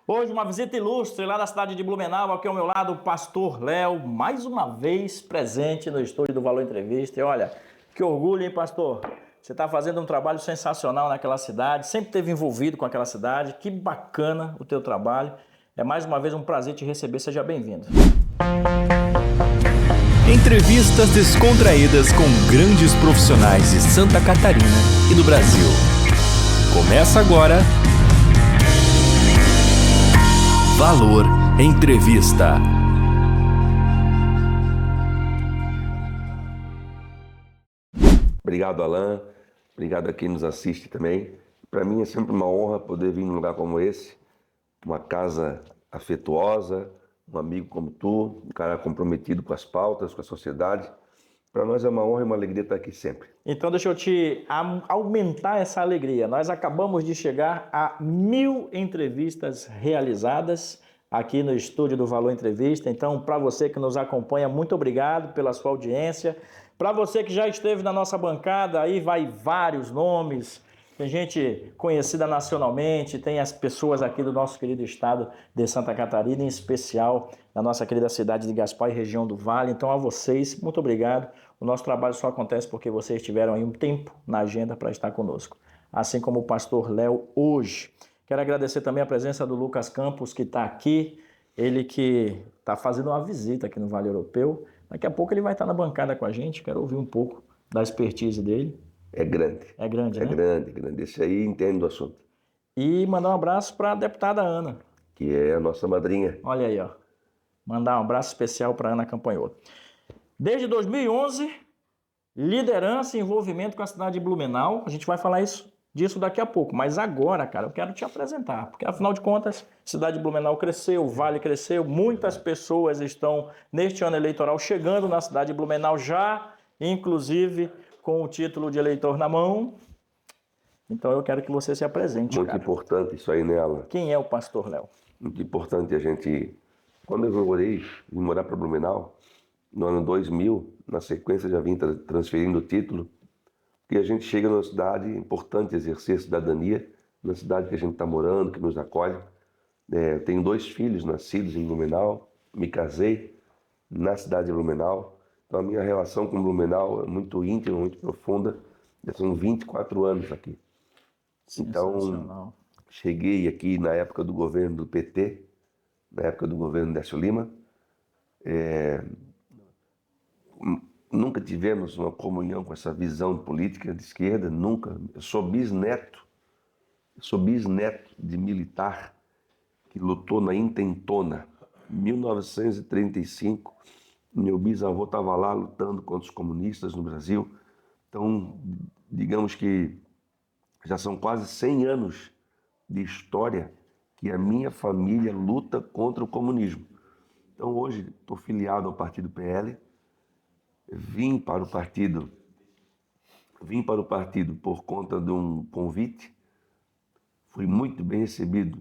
Hoje uma visita ilustre lá da cidade de Blumenau, aqui ao meu lado o pastor Léo, mais uma vez presente no estúdio do Valor Entrevista. E olha, que orgulho, hein, pastor? Você está fazendo um trabalho sensacional naquela cidade, sempre esteve envolvido com aquela cidade. Que bacana o teu trabalho. É mais uma vez um prazer te receber, seja bem-vindo. Entrevistas descontraídas com grandes profissionais de Santa Catarina e do Brasil. Começa agora Valor Entrevista. Obrigado, Alan. Obrigado a quem nos assiste também. Para mim é sempre uma honra poder vir num lugar como esse, uma casa afetuosa, um amigo como tu, um cara comprometido com as pautas, com a sociedade. Para nós é uma honra e uma alegria estar aqui sempre. Então deixa eu te aumentar essa alegria. Nós acabamos de chegar a 1000 entrevistas realizadas aqui no estúdio do Valor Entrevista. Então, para você que nos acompanha, muito obrigado pela sua audiência. Para você que já esteve na nossa bancada, aí vai vários nomes. Tem gente conhecida nacionalmente, tem as pessoas aqui do nosso querido estado de Santa Catarina, em especial na nossa querida cidade de Gaspar e região do Vale. Então, a vocês, muito obrigado. O nosso trabalho só acontece porque vocês tiveram aí um tempo na agenda para estar conosco. Assim como o pastor Léo hoje. Quero agradecer também a presença do Lucas Campos, que está aqui. Ele que está fazendo uma visita aqui no Vale Europeu. Daqui a pouco ele vai estar na bancada com a gente. Quero ouvir um pouco da expertise dele. É grande. É grande, né? É grande. Esse aí entende do assunto. E mandar um abraço para a deputada Ana. Que é a nossa madrinha. Olha aí, ó. Mandar um abraço especial para Ana Campanhoto. Desde 2011, liderança e envolvimento com a cidade de Blumenau. A gente vai falar disso daqui a pouco. Mas agora, cara, eu quero te apresentar. Porque, afinal de contas, a cidade de Blumenau cresceu, o Vale cresceu. Muitas pessoas estão, neste ano eleitoral, chegando na cidade de Blumenau já, inclusive, com o título de eleitor na mão. Então, eu quero que você se apresente, Muito cara. importante isso aí, né, Alan? Quem é o pastor Léo? Muito importante a gente... Quando eu vim morar para Blumenau, no ano 2000, na sequência já vim transferindo o título, porque a gente chega numa cidade, é importante exercer cidadania, na cidade que a gente está morando, que nos acolhe. Tenho 2 filhos nascidos em Blumenau, me casei na cidade de Blumenau, então a minha relação com Blumenau é muito íntima, muito profunda, já são 24 anos aqui. Então, cheguei aqui na época do governo do PT, na época do governo Décio Lima. Nunca tivemos uma comunhão com essa visão política de esquerda, nunca. Eu sou bisneto de militar que lutou na Intentona, em 1935. Meu bisavô estava lá lutando contra os comunistas no Brasil. Então, digamos que já são quase 100 anos de história que a minha família luta contra o comunismo. Então, hoje, estou filiado ao partido PL. Vim para o partido por conta de um convite. Fui muito bem recebido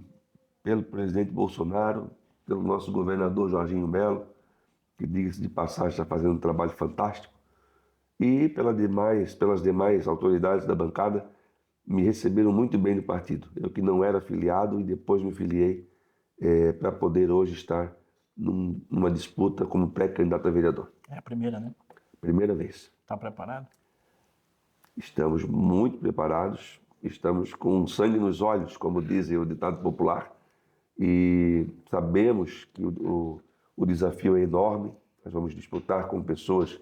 pelo presidente Bolsonaro, pelo nosso governador Jorginho Melo, que, diga-se de passagem, está fazendo um trabalho fantástico, e pelas demais autoridades da bancada, me receberam muito bem no partido. Eu que não era filiado e depois me filiei para poder hoje estar numa disputa como pré-candidato a vereador. É a primeira, né? Primeira vez. Está preparado? Estamos muito preparados, estamos com sangue nos olhos, como dizem o ditado popular, e sabemos que o desafio é enorme. Nós vamos disputar com pessoas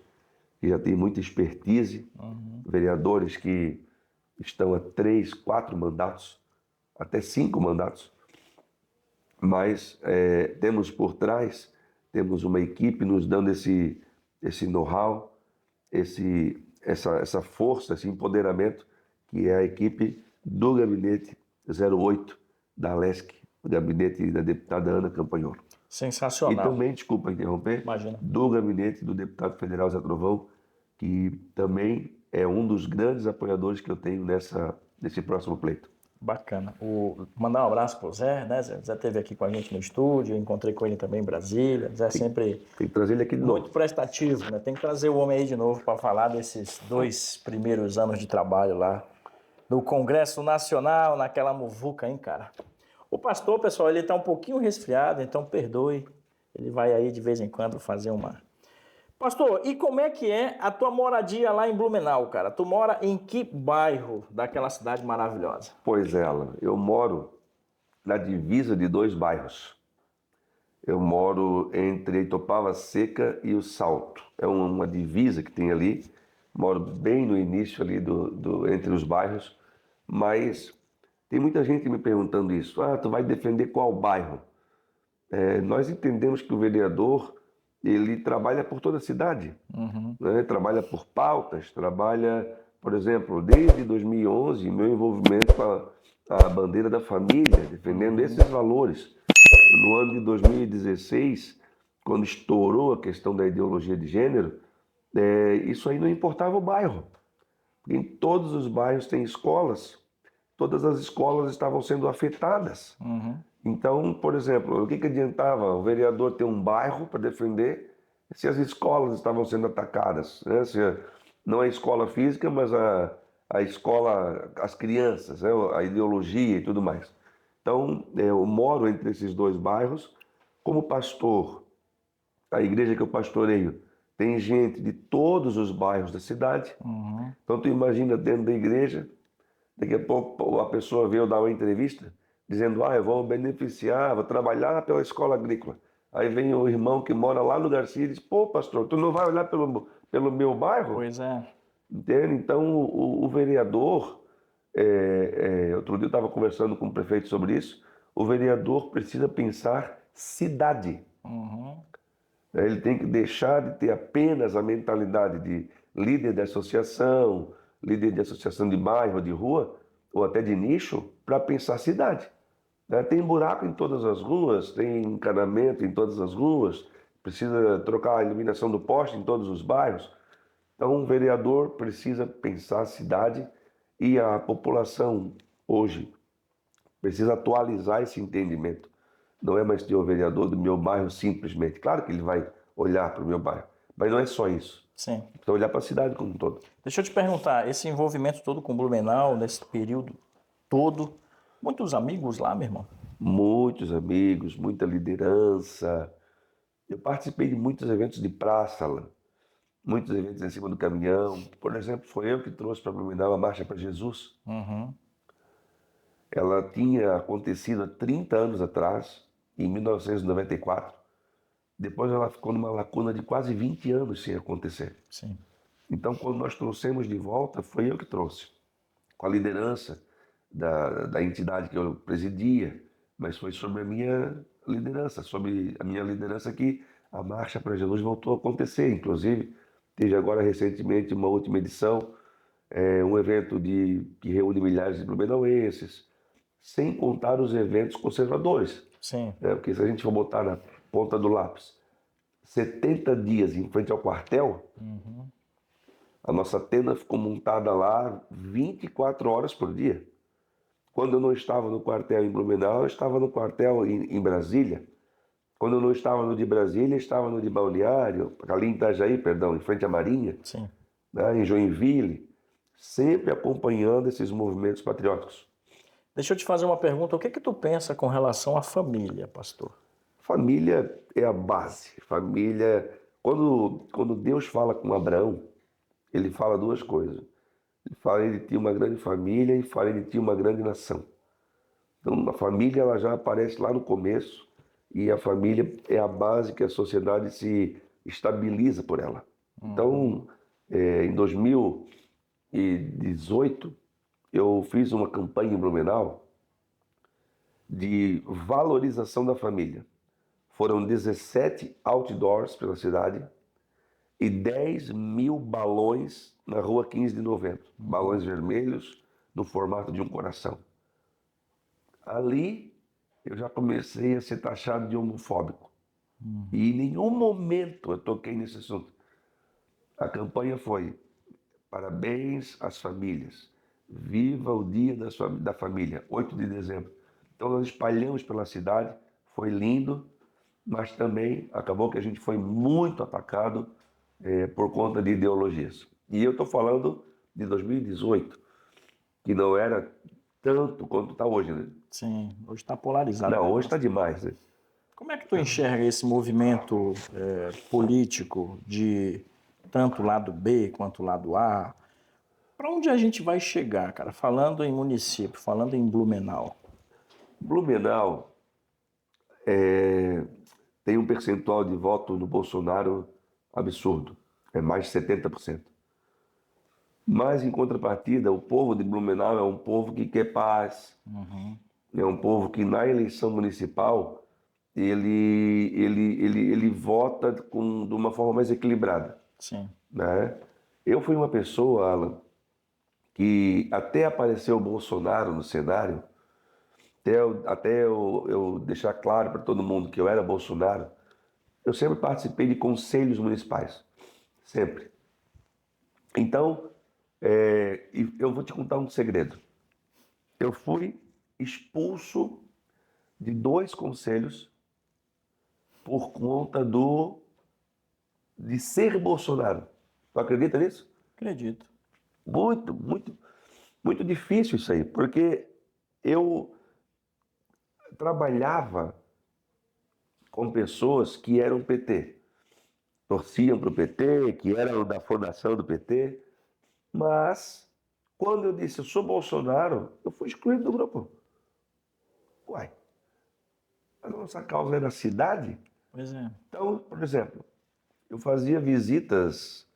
que já têm muita expertise, vereadores que estão há 3, 4 mandatos, até 5 mandatos, mas temos por trás, temos uma equipe nos dando esse know-how, essa força, esse empoderamento, que é a equipe do Gabinete 08 da Alesc, o gabinete da deputada Ana Campanhoto. Sensacional. E também, desculpa interromper, Imagina. do gabinete do deputado federal Zé Trovão, que também é um dos grandes apoiadores que eu tenho nesse próximo pleito. Bacana. Mandar um abraço pro Zé, né? Zé esteve aqui com a gente no estúdio, encontrei com ele também em Brasília. Zé sempre Tem que trazer ele aqui de novo. muito prestativo, né? Tem que trazer o homem aí de novo para falar desses 2 primeiros anos de trabalho lá no Congresso Nacional, naquela muvuca, hein, cara? O pastor, pessoal, ele está um pouquinho resfriado, então perdoe. Ele vai aí de vez em quando fazer uma... Pastor, e como é que é a tua moradia lá em Blumenau, cara? Tu mora em que bairro daquela cidade maravilhosa? Pois é, Alan, eu moro na divisa de dois bairros. Eu moro entre Itopava Seca e o Salto. É uma divisa que tem ali. Moro bem no início ali entre os bairros, mas tem muita gente me perguntando isso. Ah, tu vai defender qual bairro? Nós entendemos que o vereador, ele trabalha por toda a cidade, né? Trabalha por pautas, trabalha, por exemplo, desde 2011, meu envolvimento com a bandeira da família, defendendo esses valores. No ano de 2016, quando estourou a questão da ideologia de gênero, isso aí não importava o bairro. Em todos os bairros tem escolas, todas as escolas estavam sendo afetadas. Então, por exemplo, o que adiantava o vereador ter um bairro para defender se as escolas estavam sendo atacadas, né? Se não a escola física, mas a escola, as crianças, né? A ideologia e tudo mais. Então, eu moro entre esses dois bairros. Como pastor, a igreja que eu pastoreio tem gente de todos os bairros da cidade. Então, tu imagina dentro da igreja, daqui a pouco a pessoa veio dar uma entrevista dizendo, eu vou beneficiar, vou trabalhar pela escola agrícola. Aí vem o irmão que mora lá no Garcia e diz, pô, pastor, tu não vai olhar pelo meu bairro? Pois é. Entende? Então, o vereador, outro dia eu estava conversando com o prefeito sobre isso, o vereador precisa pensar cidade. Ele tem que deixar de ter apenas a mentalidade de líder de associação de bairro, de rua, ou até de nicho, para pensar cidade. Tem buraco em todas as ruas, tem encanamento em todas as ruas, precisa trocar a iluminação do poste em todos os bairros. Então, um vereador precisa pensar a cidade e a população hoje precisa atualizar esse entendimento. Não é mais ter o vereador do meu bairro simplesmente. Claro que ele vai olhar para o meu bairro, mas não é só isso. Sim. Precisa olhar para a cidade como um todo. Deixa eu te perguntar, esse envolvimento todo com Blumenau, nesse período todo, muitos amigos lá, meu irmão? Muitos amigos, muita liderança. Eu participei de muitos eventos de praça lá, muitos eventos em cima do caminhão. Por exemplo, foi eu que trouxe para Blumenau a Marcha para Jesus. Ela tinha acontecido há 30 anos atrás, em 1994. Depois ela ficou numa lacuna de quase 20 anos sem acontecer. Sim. Então, quando nós trouxemos de volta, foi eu que trouxe, com a liderança da entidade que eu presidia, mas foi sobre a minha liderança, que a Marcha para Jesus voltou a acontecer. Inclusive, teve agora recentemente uma última edição, um evento que reúne milhares de blumenauenses, sem contar os eventos conservadores. Sim. Porque se a gente for botar na ponta do lápis 70 dias em frente ao quartel, a nossa tenda ficou montada lá 24 horas por dia. Quando eu não estava no quartel em Blumenau, eu estava no quartel em Brasília. Quando eu não estava no de Brasília, eu estava no de Balneário, ali em Itajaí, perdão, em frente à Marinha, Sim. né, em Joinville, sempre acompanhando esses movimentos patrióticos. Deixa eu te fazer uma pergunta. O que tu pensa com relação à família, pastor? Família é a base. Família, quando Deus fala com Abraão, ele fala duas coisas. Ele fala de ti uma grande família e fala de ti uma grande nação. Então, a família ela já aparece lá no começo e a família é a base que a sociedade se estabiliza por ela. Então, em 2018, eu fiz uma campanha em Blumenau de valorização da família. Foram 17 outdoors pela cidade e 10 mil balões na rua 15 de novembro. Balões vermelhos no formato de um coração. Ali eu já comecei a ser taxado de homofóbico. E em nenhum momento eu toquei nesse assunto. A campanha foi: parabéns às famílias. Viva o Dia da Família, 8 de dezembro. Então nós espalhamos pela cidade, foi lindo, mas também acabou que a gente foi muito atacado por conta de ideologias. E eu estou falando de 2018, que não era tanto quanto está hoje, né? Sim, hoje está polarizado. Não, hoje está demais, né? Como é que tu enxerga esse movimento político de tanto lado B quanto lado A? Para onde a gente vai chegar, cara? Falando em município, falando em Blumenau. Blumenau tem um percentual de voto no Bolsonaro absurdo, é mais de 70%. Mas, em contrapartida, o povo de Blumenau é um povo que quer paz, é um povo que na eleição municipal ele vota de uma forma mais equilibrada, Sim. né? Eu fui uma pessoa, Alan, que até apareceu o Bolsonaro no cenário, até eu deixar claro para todo mundo que eu era Bolsonaro, eu sempre participei de conselhos municipais, sempre. Então, e eu vou te contar um segredo. Eu fui expulso de 2 conselhos por conta de ser Bolsonaro. Tu acredita nisso? Acredito. Muito, muito, muito difícil isso aí, porque eu trabalhava com pessoas que eram PT, torciam para o PT, que eram da fundação do PT, mas quando eu disse eu sou Bolsonaro, eu fui excluído do grupo. Uai, a nossa causa era a cidade? Pois é. Então, por exemplo, eu fazia visitas,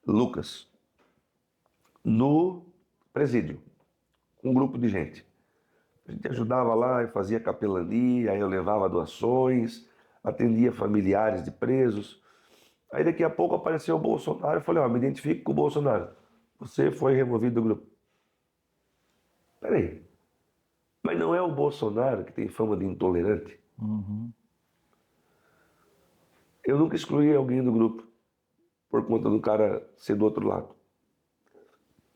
Lucas, no presídio, com um grupo de gente. A gente ajudava lá e fazia capelania, aí eu levava doações, atendia familiares de presos. Aí daqui a pouco apareceu o Bolsonaro, eu falei, ó, me identifico com o Bolsonaro. Você foi removido do grupo. Peraí, mas não é o Bolsonaro que tem fama de intolerante? Eu nunca excluí alguém do grupo por conta do cara ser do outro lado.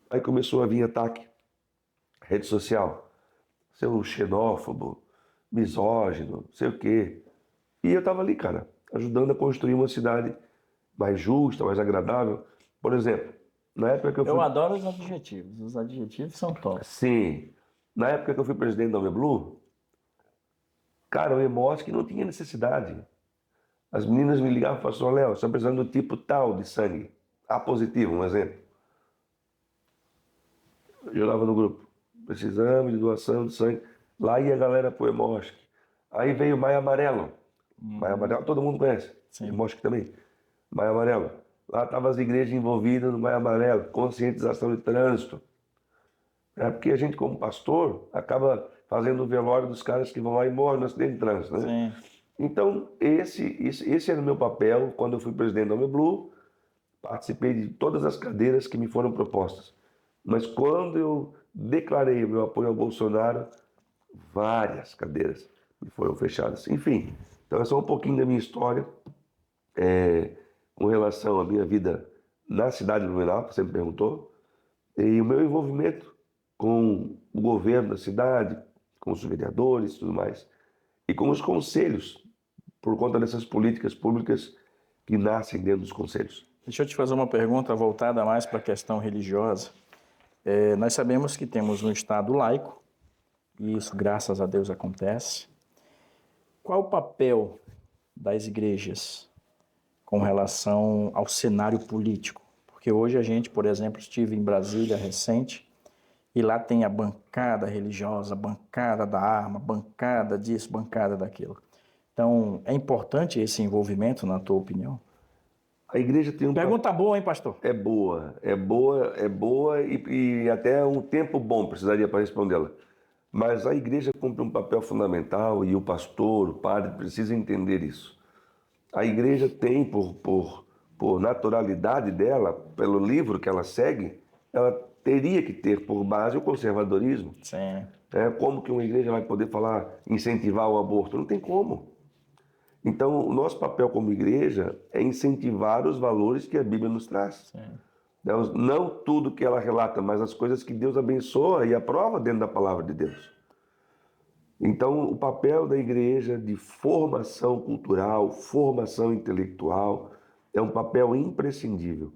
Aí começou a vir ataque, rede social, ser um xenófobo, misógino, sei o quê. E eu tava ali, cara, ajudando a construir uma cidade mais justa, mais agradável. Por exemplo, na época que eu fui... Eu adoro os adjetivos são top. Sim, na época que eu fui presidente da Blue, cara, o Hemosc não tinha necessidade. As meninas me ligavam e falavam assim, Léo, você está precisando do tipo tal de sangue. A positivo, um exemplo. Eu jogava no grupo. Precisamos de doação de sangue. Lá ia a galera pro Hemosc. Aí veio o Maio Amarelo. Maio Amarelo todo mundo conhece. Sim. Hemosc também. Maio Amarelo. Lá estavam as igrejas envolvidas no Maio Amarelo. Conscientização de trânsito. Porque a gente, como pastor, acaba fazendo o velório dos caras que vão lá e morrem no acidente de trânsito, né? Sim. Então, esse era o meu papel quando eu fui presidente da Blue. Participei de todas as cadeiras que me foram propostas. Mas quando eu declarei o meu apoio ao Bolsonaro, várias cadeiras me foram fechadas. Enfim, então é só um pouquinho da minha história com relação à minha vida na cidade de Blumenau, que você me perguntou, e o meu envolvimento com o governo da cidade, com os vereadores e tudo mais, e com os conselhos, por conta dessas políticas públicas que nascem dentro dos conselhos. Deixa eu te fazer uma pergunta voltada mais para a questão religiosa. Nós sabemos que temos um Estado laico, e isso, graças a Deus, acontece. Qual o papel das igrejas com relação ao cenário político? Porque hoje a gente, por exemplo, estive em Brasília recente, e lá tem a bancada religiosa, a bancada da arma, bancada disso, bancada daquilo. Então, é importante esse envolvimento, na tua opinião? A igreja tem um Pergunta boa, hein, pastor? É boa e até um tempo bom precisaria para respondê-la. Mas a igreja cumpre um papel fundamental e o pastor, o padre, precisa entender isso. A igreja tem, por naturalidade dela, pelo livro que ela segue, ela teria que ter por base o conservadorismo. Sim. Como que uma igreja vai poder falar, incentivar o aborto? Não tem como. Então, o nosso papel como igreja é incentivar os valores que a Bíblia nos traz. Sim. Não tudo que ela relata, mas as coisas que Deus abençoa e aprova dentro da palavra de Deus. Então, o papel da igreja de formação cultural, formação intelectual, é um papel imprescindível.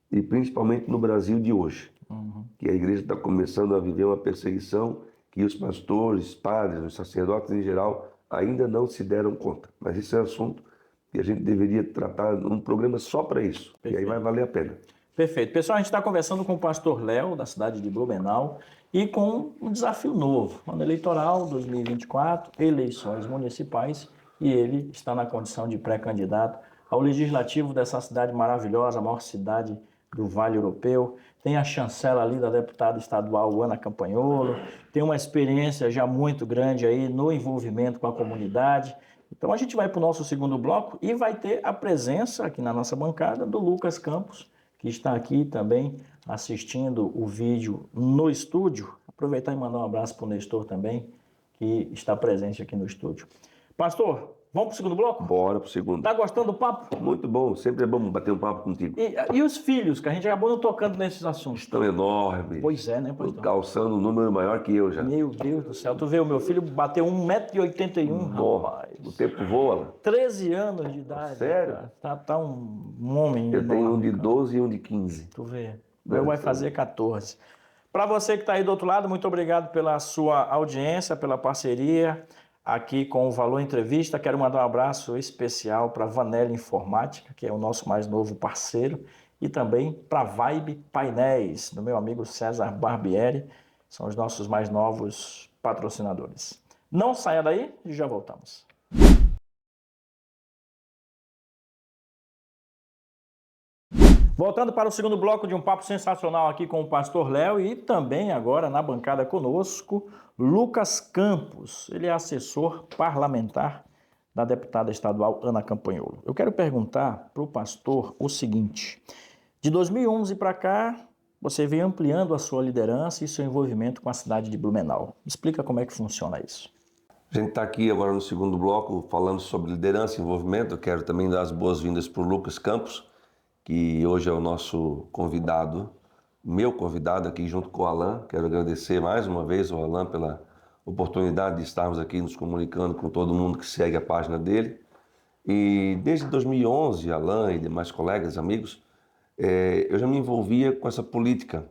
E principalmente no Brasil de hoje, que a igreja está começando a viver uma perseguição que os pastores, padres, os sacerdotes em geral ainda não se deram conta. Mas esse é um assunto que a gente deveria tratar num programa só para isso, e aí vai valer a pena. Perfeito. Pessoal, a gente está conversando com o pastor Léo, da cidade de Blumenau, e com um desafio novo, ano eleitoral 2024, eleições municipais, e ele está na condição de pré-candidato ao legislativo dessa cidade maravilhosa, a maior cidade do Vale Europeu. Tem a chancela ali da deputada estadual Ana Campanholo, tem uma experiência já muito grande aí no envolvimento com a comunidade. Então a gente vai para o nosso segundo bloco e vai ter a presença aqui na nossa bancada do Lucas Campos, que está aqui também assistindo o vídeo no estúdio. Aproveitar e mandar um abraço para o Nestor também, que está presente aqui no estúdio. Pastor, vamos para o segundo bloco? Bora pro segundo. Está gostando do papo? Muito bom, sempre é bom bater um papo contigo. E os filhos, que a gente acabou não tocando nesses assuntos? Estão enormes. Pois é, né, pastor? Calçando um número maior que eu já. Meu Deus do céu, tu vê, o meu filho bateu 1,81 m, rapaz. O tempo voa. 13 anos de idade. Sério? Cara. Tá um homem Eu tenho um enorme, de cara. 12 e um de 15. Tu vê. O meu vai fazer 14. Para você que está aí do outro lado, muito obrigado pela sua audiência, pela parceria aqui com o Valor Entrevista. Quero mandar um abraço especial para a Vanelli Informática, que é o nosso mais novo parceiro, e também para a Vibe Painéis, do meu amigo César Barbieri. São os nossos mais novos patrocinadores. Não saia daí e já voltamos. Voltando para o segundo bloco de um papo sensacional aqui com o pastor Léo e também agora na bancada conosco, Lucas Campos. Ele é assessor parlamentar da deputada estadual Ana Campanholo. Eu quero perguntar para o pastor o seguinte: de 2011 para cá, você vem ampliando a sua liderança e seu envolvimento com a cidade de Blumenau. Explica como é que funciona isso. A gente está aqui agora no segundo bloco falando sobre liderança e envolvimento. Eu quero também dar as boas-vindas para o Lucas Campos, que hoje é o nosso convidado, meu convidado aqui junto com o Alan. Quero agradecer mais uma vez ao Alan pela oportunidade de estarmos aqui nos comunicando com todo mundo que segue a página dele. E desde 2011, Alan e demais colegas, amigos, eu já me envolvia com essa política,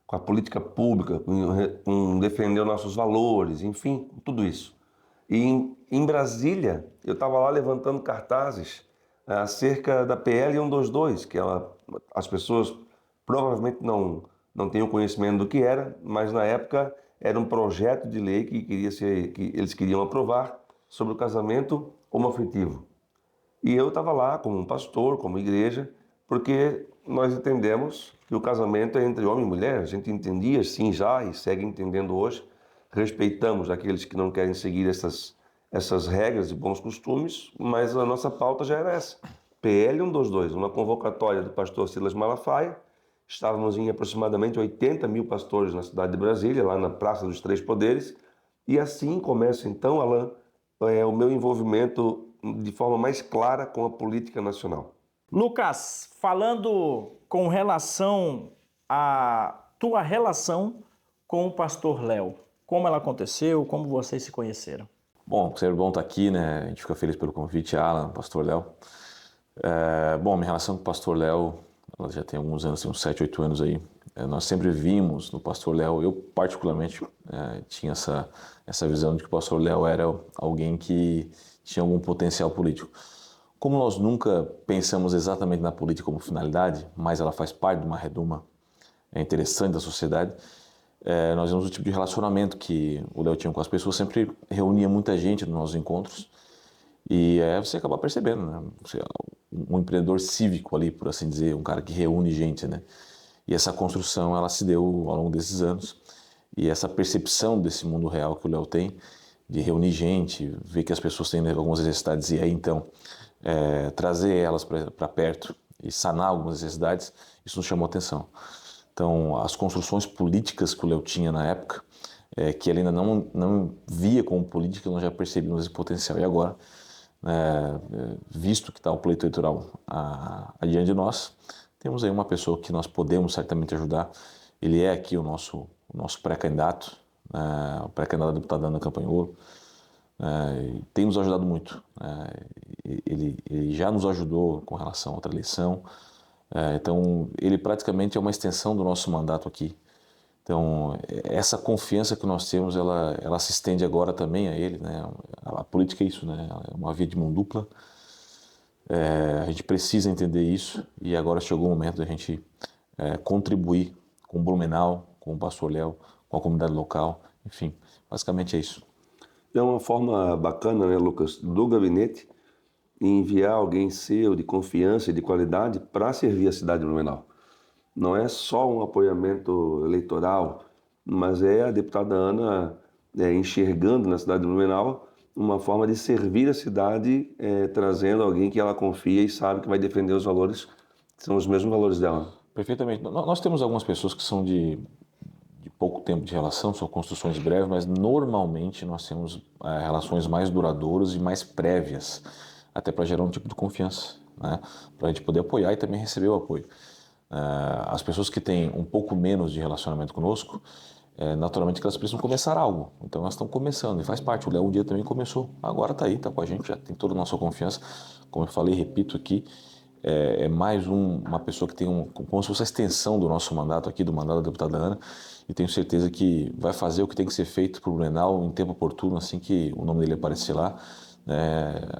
com a política pública, com defender nossos valores, enfim, tudo isso. E em Brasília, eu estava lá levantando cartazes acerca da PL 122, que as pessoas provavelmente não têm o conhecimento do que era, mas na época era um projeto de lei que eles queriam aprovar sobre o casamento homoafetivo. E eu estava lá como um pastor, como igreja, porque nós entendemos que o casamento é entre homem e mulher. A gente entendia sim já e segue entendendo hoje. Respeitamos aqueles que não querem seguir essas regras e bons costumes, mas a nossa pauta já era essa. PL 122, uma convocatória do pastor Silas Malafaia. Estávamos em aproximadamente 80 mil pastores na cidade de Brasília, lá na Praça dos Três Poderes. E assim começa então, Alan, o meu envolvimento de forma mais clara com a política nacional. Lucas, falando com relação à tua relação com o pastor Léo, como ela aconteceu, como vocês se conheceram? Bom, sempre bom estar aqui, né? A gente fica feliz pelo convite, Alan, pastor Léo. Bom, minha relação com o pastor Léo, ela já tem alguns anos, tem uns 7, 8 anos aí. Nós sempre vimos no pastor Léo, eu particularmente tinha essa visão de que o pastor Léo era alguém que tinha algum potencial político. Como nós nunca pensamos exatamente na política como finalidade, mas ela faz parte de uma redoma interessante da sociedade, nós vemos o tipo de relacionamento que o Léo tinha com as pessoas, sempre reunia muita gente nos nossos encontros, e você acaba percebendo, né? Você é um empreendedor cívico ali, por assim dizer, um cara que reúne gente, né? E essa construção, ela se deu ao longo desses anos, e essa percepção desse mundo real que o Léo tem, de reunir gente, ver que as pessoas têm algumas necessidades, e aí então trazer elas para perto e sanar algumas necessidades, isso nos chamou atenção. Então, as construções políticas que o Léo tinha na época, que ele ainda não via como política, nós já percebíamos esse potencial. E agora, visto que está o pleito eleitoral adiante de nós, temos aí uma pessoa que nós podemos certamente ajudar. Ele é aqui o nosso pré-candidato, o pré-candidato a deputado Ana Campanholo. Tem nos ajudado muito. Ele já nos ajudou com relação a outra eleição. Então, ele praticamente é uma extensão do nosso mandato aqui. Então, essa confiança que nós temos, ela se estende agora também a ele, né? A política é isso, né? É uma via de mão dupla. A gente precisa entender isso e agora chegou o momento da gente contribuir com o Blumenau, com o Pastor Léo, com a comunidade local, enfim, basicamente é isso. É uma forma bacana, né, Lucas, do gabinete enviar alguém seu de confiança e de qualidade para servir a cidade de Blumenau. Não é só um apoiamento eleitoral, mas é a deputada Ana enxergando na cidade de Blumenau uma forma de servir a cidade, trazendo alguém que ela confia e sabe que vai defender os valores, que são os mesmos valores dela. Perfeitamente. Nós temos algumas pessoas que são de pouco tempo de relação, são construções breves, mas normalmente nós temos relações mais duradouras e mais prévias, até para gerar um tipo de confiança, né? Para a gente poder apoiar e também receber o apoio. As pessoas que têm um pouco menos de relacionamento conosco, naturalmente que elas precisam começar algo. Então elas estão começando e faz parte. O Léo um dia também começou, agora está aí, está com a gente, já tem toda a nossa confiança. Como eu falei, repito aqui, é mais uma pessoa que tem como se fosse a extensão do nosso mandato aqui, do mandato da deputada Ana, e tenho certeza que vai fazer o que tem que ser feito para o Blumenau em tempo oportuno, assim que o nome dele aparecer lá,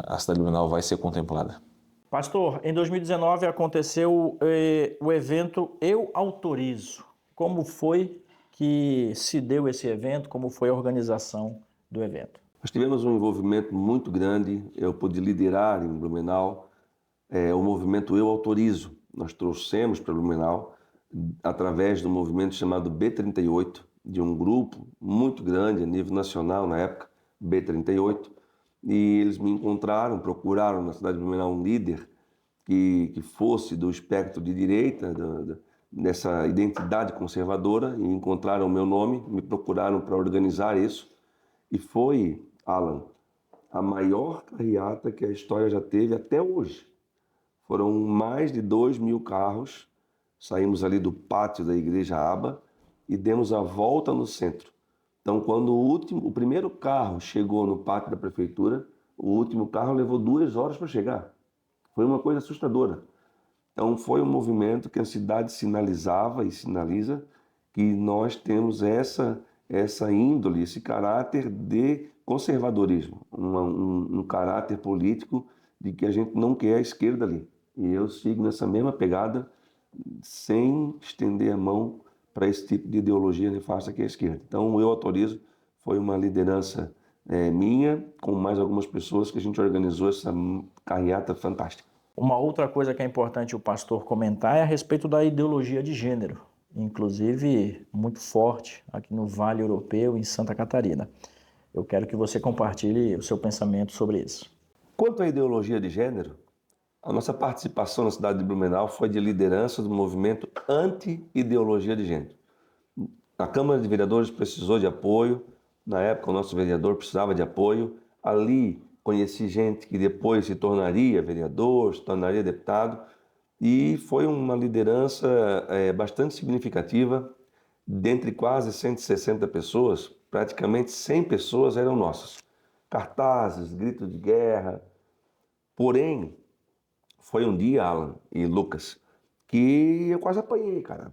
a cidade de Blumenau vai ser contemplada. Pastor, em 2019 aconteceu o evento Eu Autorizo. Como foi que se deu esse evento? Como foi a organização do evento? Nós tivemos um envolvimento muito grande, eu pude liderar em Blumenau o movimento Eu Autorizo. Nós trouxemos para Blumenau, através do movimento chamado B38, de um grupo muito grande a nível nacional na época, B38, e eles me encontraram, procuraram na cidade de Blumenau um líder que fosse do espectro de direita, dessa identidade conservadora, e encontraram o meu nome, me procuraram para organizar isso, e foi, Alan, a maior carreata que a história já teve até hoje. Foram mais de 2.000 carros, saímos ali do pátio da Igreja Aba e demos a volta no centro. Então, quando o primeiro carro chegou no pátio da prefeitura, o último carro levou 2 horas para chegar. Foi uma coisa assustadora. Então, foi um movimento que a cidade sinalizava e sinaliza que nós temos essa índole, esse caráter de conservadorismo, um caráter político de que a gente não quer a esquerda ali. E eu sigo nessa mesma pegada, sem estender a mão para esse tipo de ideologia nefasta que é a esquerda. Então, Eu Autorizo foi uma liderança minha, com mais algumas pessoas, que a gente organizou essa carreata fantástica. Uma outra coisa que é importante o pastor comentar é a respeito da ideologia de gênero, inclusive muito forte aqui no Vale Europeu, em Santa Catarina. Eu quero que você compartilhe o seu pensamento sobre isso. Quanto à ideologia de gênero, a nossa participação na cidade de Blumenau foi de liderança do movimento anti-ideologia de gênero. A Câmara de Vereadores precisou de apoio, na época o nosso vereador precisava de apoio, ali conheci gente que depois se tornaria vereador, se tornaria deputado, e foi uma liderança bastante significativa. Dentre quase 160 pessoas, praticamente 100 pessoas eram nossas. Cartazes, gritos de guerra. Porém, foi um dia, Alan e Lucas, que eu quase apanhei, cara.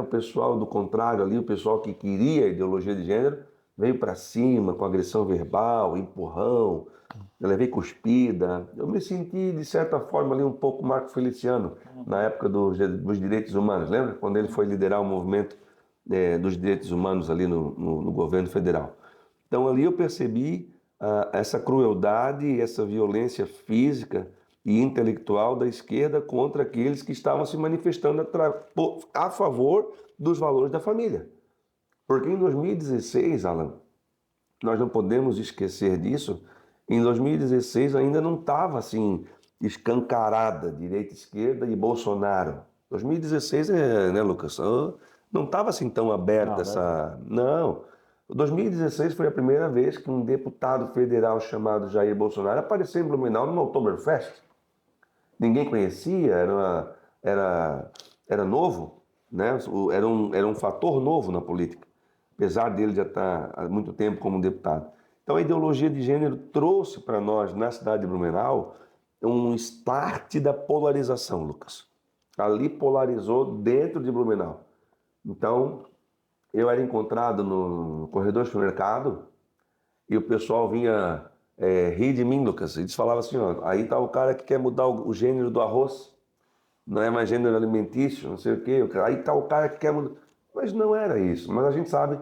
O pessoal do contrário ali, o pessoal que queria a ideologia de gênero, veio para cima com agressão verbal, empurrão, eu levei cuspida. Eu me senti, de certa forma, ali um pouco Marco Feliciano, na época dos direitos humanos. Lembra? Quando ele foi liderar o movimento dos direitos humanos ali no governo federal. Então ali eu percebi essa crueldade, essa violência física e intelectual da esquerda contra aqueles que estavam se manifestando a favor dos valores da família. Porque em 2016, Alan, nós não podemos esquecer disso, em 2016 ainda não estava assim escancarada direita, esquerda e Bolsonaro. 2016, né, Lucas? Não estava assim tão aberta essa... Não. 2016 foi a primeira vez que um deputado federal chamado Jair Bolsonaro apareceu em Blumenau no Oktoberfest. Ninguém conhecia, era novo, né? Era um fator novo na política, apesar dele já estar há muito tempo como deputado. Então a ideologia de gênero trouxe para nós, na cidade de Blumenau, um start da polarização, Lucas. Ali polarizou dentro de Blumenau. Então, eu era encontrado no corredor do supermercado e o pessoal vinha rir de mim, Lucas. Eles falavam assim, ó, aí tá o cara que quer mudar o gênero do arroz, não é mais gênero alimentício, não sei o quê. Aí tá o cara que quer mudar. Mas não era isso. Mas a gente sabe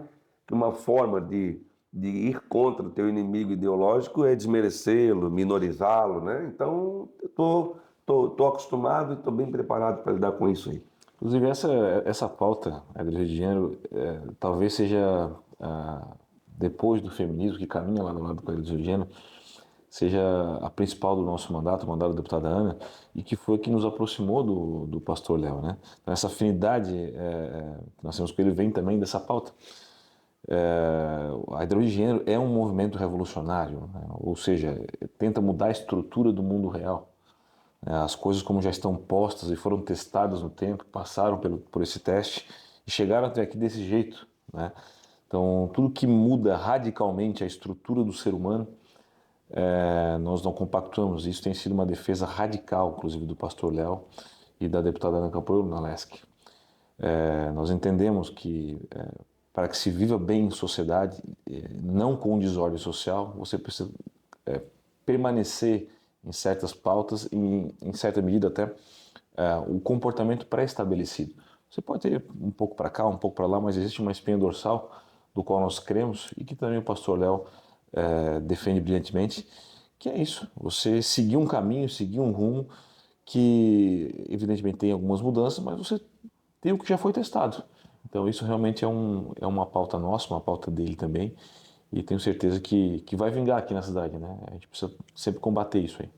que uma forma de ir contra o teu inimigo ideológico é desmerecê-lo, minorizá-lo, né? Então, eu tô acostumado e estou bem preparado para lidar com isso aí. Inclusive, essa pauta, a ideologia de gênero, talvez seja, depois do feminismo, que caminha lá do lado da ideologia de gênero, seja a principal do nosso mandato, o mandato da deputada Ana, e que foi que nos aproximou do pastor Léo, né? Então, essa afinidade que nós temos com ele vem também dessa pauta. A ideologia de gênero é um movimento revolucionário, né? Ou seja, tenta mudar a estrutura do mundo real. As coisas como já estão postas e foram testadas no tempo, passaram por esse teste e chegaram até aqui desse jeito, né? Então, tudo que muda radicalmente a estrutura do ser humano, nós não compactuamos. Isso tem sido uma defesa radical, inclusive, do pastor Léo e da deputada Ana Campolo na LESC. Nós entendemos que para que se viva bem em sociedade, não com desordem social, você precisa permanecer em certas pautas e, em certa medida, até o comportamento pré-estabelecido. Você pode ter um pouco para cá, um pouco para lá, mas existe uma espinha dorsal do qual nós cremos e que também o pastor Léo defende brilhantemente, que é isso, você seguir um caminho, seguir um rumo que, evidentemente, tem algumas mudanças, mas você tem o que já foi testado. Então, isso realmente é uma pauta nossa, uma pauta dele também, e tenho certeza que vai vingar aqui na cidade, né? A gente precisa sempre combater isso aí.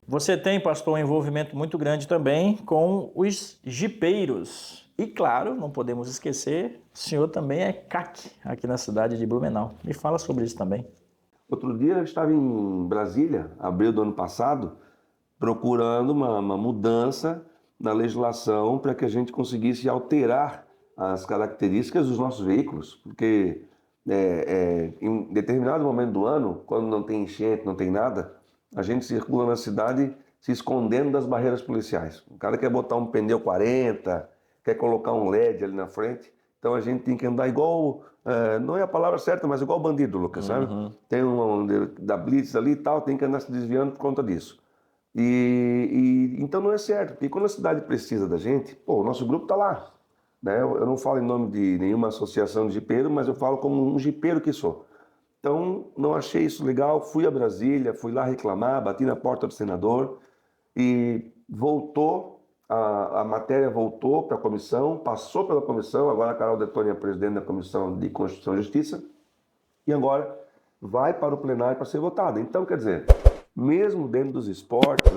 Você tem, pastor, um envolvimento muito grande também com os jipeiros. E, claro, não podemos esquecer, o senhor também é CAC aqui na cidade de Blumenau. Me fala sobre isso também. Outro dia eu estava em Brasília, abril do ano passado, procurando uma mudança na legislação para que a gente conseguisse alterar as características dos nossos veículos, porque em determinado momento do ano, quando não tem enchente, não tem nada, a gente circula na cidade se escondendo das barreiras policiais. O cara quer botar um pneu 40, quer colocar um LED ali na frente, então a gente tem que andar igual, não é a palavra certa, mas igual bandido, Lucas, sabe? Tem da blitz ali e tal, tem que andar se desviando por conta disso. Então não é certo, porque quando a cidade precisa da gente, o nosso grupo está lá. Né? Eu não falo em nome de nenhuma associação de jipeiro, mas eu falo como um jipeiro que sou. Então não achei isso legal, fui a Brasília, fui lá reclamar, bati na porta do senador e a matéria voltou para a comissão, passou pela comissão, agora a Carol Detoni é presidente da Comissão de Constituição e Justiça, e agora vai para o plenário para ser votada. Então, quer dizer, mesmo dentro dos esportes,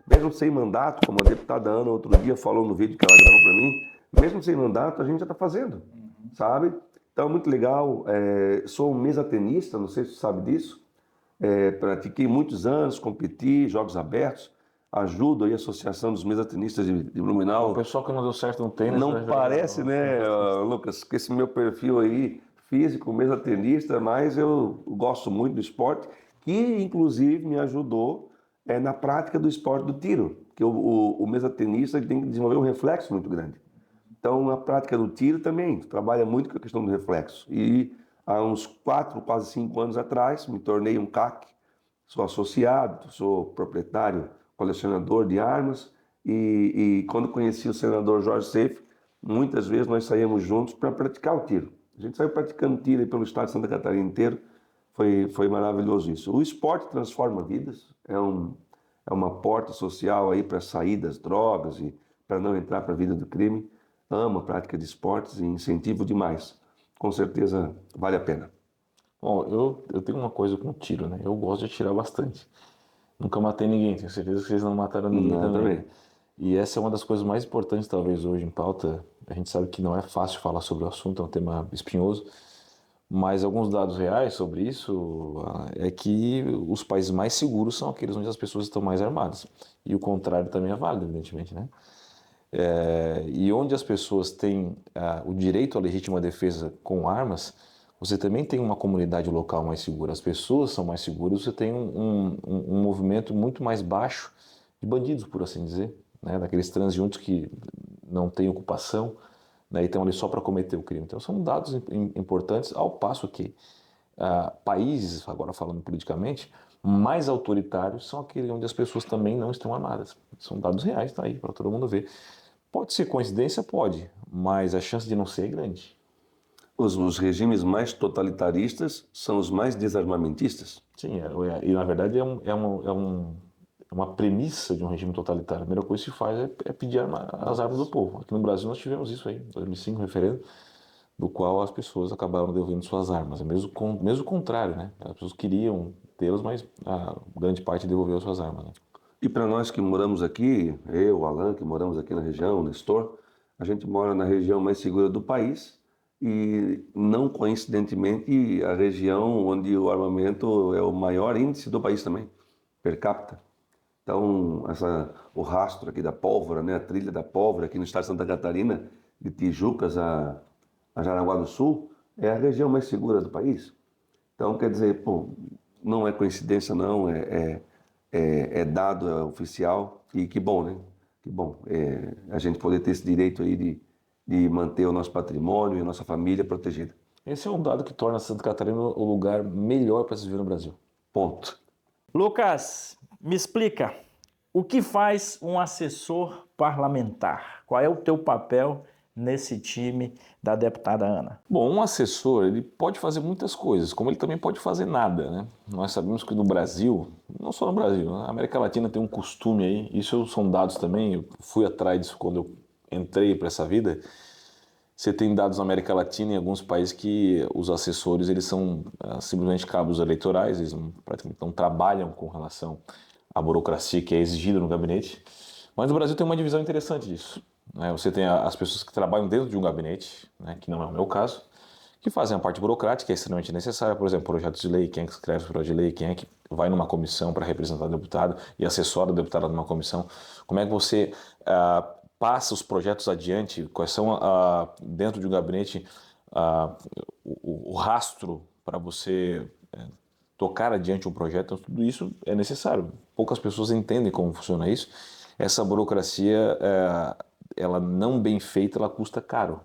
mesmo sem mandato, como a deputada Ana outro dia falou no vídeo que ela gravou para mim, mesmo sem mandato a gente já está fazendo, sabe? Então, muito legal. Sou um mesatenista, não sei se você sabe disso. Pratiquei muitos anos, competi, jogos abertos, ajudo aí a Associação dos Mesatenistas de Blumenau. O pessoal que não deu certo no tênis... Não parece, né, Lucas, que esse meu perfil aí, físico, mesatenista, mas eu gosto muito do esporte, que inclusive me ajudou na prática do esporte do tiro, que o mesatenista tem que desenvolver um reflexo muito grande. Então, na prática do tiro também, trabalha muito com a questão do reflexo. E há uns 4, quase 5 anos atrás, me tornei um CAC, sou associado, sou proprietário, colecionador de armas, e quando conheci o senador Jorge Seife, muitas vezes nós saímos juntos para praticar o tiro. A gente saiu praticando tiro aí pelo estado de Santa Catarina inteiro, foi maravilhoso isso. O esporte transforma vidas, é uma porta social aí para sair das drogas e para não entrar para a vida do crime. Amo a prática de esportes e incentivo demais. Com certeza vale a pena. Bom, eu tenho uma coisa com tiro, né? Eu gosto de atirar bastante. Nunca matei ninguém, tenho certeza que vocês não mataram ninguém também. E essa é uma das coisas mais importantes, talvez, hoje em pauta. A gente sabe que não é fácil falar sobre o assunto, é um tema espinhoso. Mas alguns dados reais sobre isso é que os países mais seguros são aqueles onde as pessoas estão mais armadas. E o contrário também é válido, evidentemente, né? E onde as pessoas têm o direito à legítima defesa com armas, você também tem uma comunidade local mais segura. As pessoas são mais seguras, você tem um movimento muito mais baixo de bandidos, por assim dizer, né? Daqueles transeuntes que não têm ocupação, né, e estão ali só para cometer o crime. Então são dados importantes, ao passo que países, agora falando politicamente, mais autoritários são aqueles onde as pessoas também não estão armadas. São dados reais, está aí para todo mundo ver. Pode ser coincidência? Pode, mas a chance de não ser é grande. Os regimes mais totalitaristas são os mais desarmamentistas? Sim, e na verdade é uma premissa de um regime totalitário. A primeira coisa que se faz é pedir as armas do povo. Aqui no Brasil nós tivemos isso aí, em 2005, um referendo, do qual as pessoas acabaram devolvendo suas armas. É mesmo o contrário, né? As pessoas queriam tê-las, mas a grande parte devolveu suas armas, né? E para nós que moramos aqui, eu, Alan, que moramos aqui na região, Nestor, a gente mora na região mais segura do país e, não coincidentemente, a região onde o armamento é o maior índice do país também, per capita. Então, o rastro aqui da pólvora, né, a trilha da pólvora aqui no estado de Santa Catarina, de Tijucas a Jaraguá do Sul, é a região mais segura do país. Então, quer dizer, pô, não é coincidência não, é dado, é oficial, e que bom, né? Que bom a gente poder ter esse direito aí de manter o nosso patrimônio e a nossa família protegida. Esse é um dado que torna Santa Catarina o lugar melhor para se viver no Brasil. Ponto. Lucas, me explica, o que faz um assessor parlamentar? Qual é o teu papel nesse time da deputada Ana? Bom, um assessor, ele pode fazer muitas coisas, como ele também pode fazer nada, né? Nós sabemos que no Brasil, não só no Brasil, na América Latina tem um costume aí, isso são dados também, eu fui atrás disso quando eu entrei para essa vida. Você tem dados na América Latina em alguns países que os assessores, eles são simplesmente cabos eleitorais, eles praticamente não trabalham com relação à burocracia que é exigida no gabinete. Mas no Brasil tem uma divisão interessante disso. Você tem as pessoas que trabalham dentro de um gabinete, né, que não é o meu caso, que fazem a parte burocrática, que é extremamente necessária, por exemplo, projetos de lei, quem é que escreve o projeto de lei, quem é que vai numa comissão para representar o deputado e assessora o deputado numa comissão, como é que você passa os projetos adiante, quais são dentro de um gabinete o rastro para você tocar adiante um projeto, então, tudo isso é necessário. Poucas pessoas entendem como funciona isso. Essa burocracia, ela não bem feita, ela custa caro,